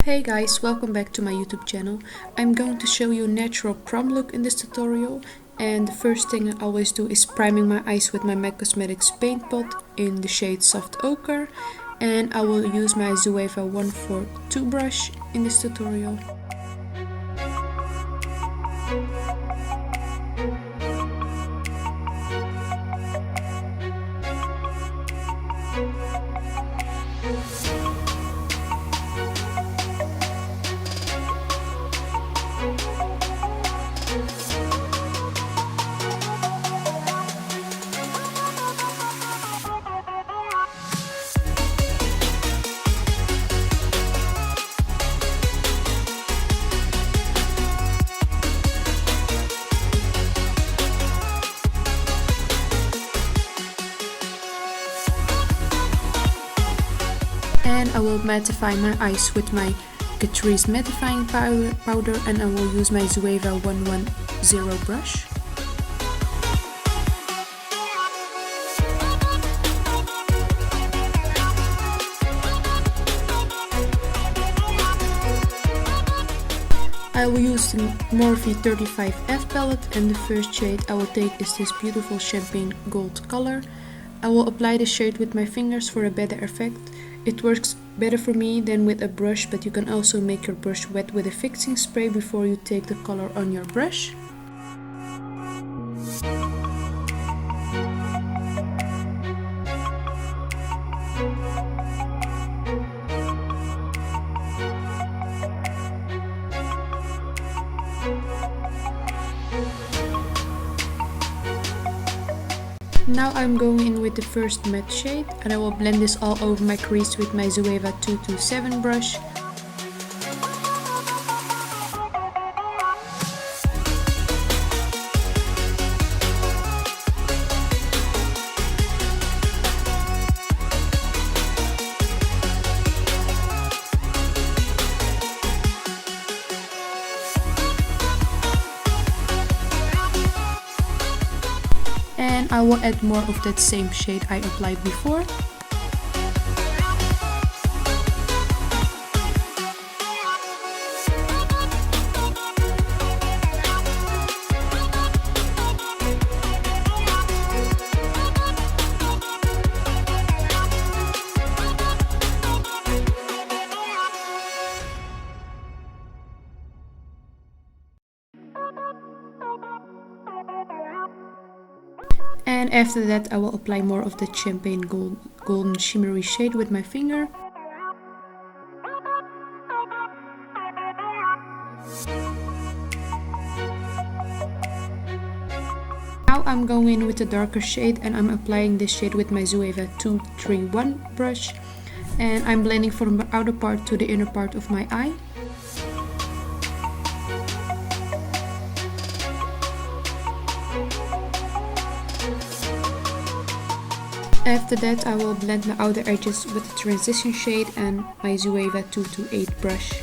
Hey guys, welcome back to my YouTube channel. I'm going to show you a natural prom look in this tutorial, and the first thing I always do is priming my eyes with my MAC Cosmetics paint pot in the shade Soft Ochre, and I will use my Zoeva 142 brush in this tutorial. And I will mattify my eyes with my Catrice mattifying powder, and I will use my Zoeva 110 brush. I will use the Morphe 35F palette, and the first shade I will take is this beautiful champagne gold color. I will apply the shade with my fingers for a better effect. It works better for me than with a brush, but you can also make your brush wet with a fixing spray before you take the color on your brush. Now I'm going in with the first matte shade, and I will blend this all over my crease with my Zoeva 227 brush. And I will add more of that same shade I applied before. And after that I will apply more of the champagne golden shimmery shade with my finger. Now I'm going in with the darker shade, and I'm applying this shade with my Zoeva 231 brush. And I'm blending from the outer part to the inner part of my eye. After that I will blend my outer edges with the transition shade and my Zoeva 228 brush.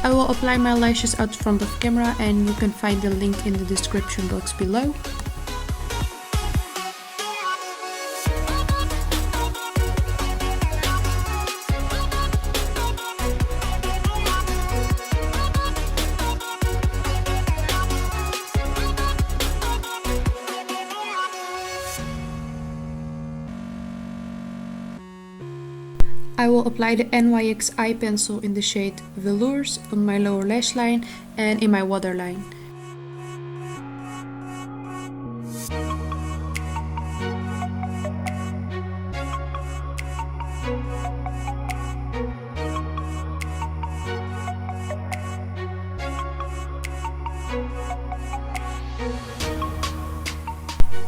I will apply my lashes out front of camera, and you can find the link in the description box below. I will apply the NYX Eyepencil in the shade Velours on my lower lash line and in my waterline.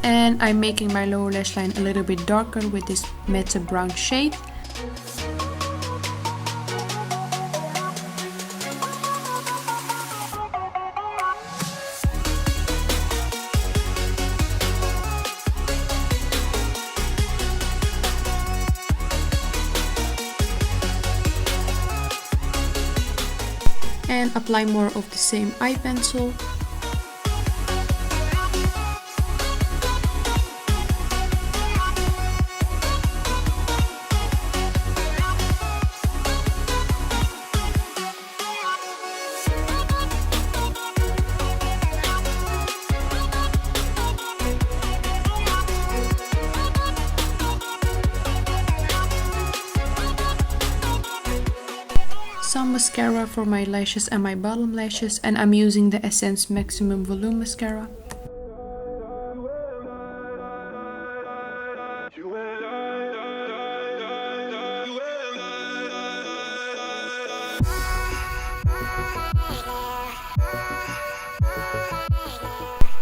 And I'm making my lower lash line a little bit darker with this matte brown shade. and apply more of the same eye pencil. Some mascara for my lashes and my bottom lashes, and I'm using the Essence Maximum Volume Mascara.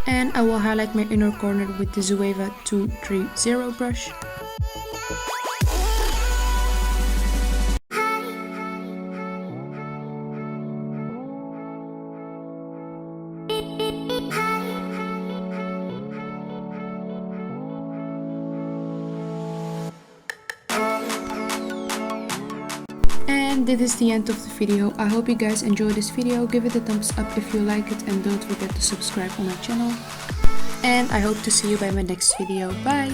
And I will highlight my inner corner with the Zoeva 230 brush. And this is the end of the video. I hope you guys enjoyed this video. Give it a thumbs up if you like it, and don't forget to subscribe on my channel. And I hope to see you by my next video. Bye!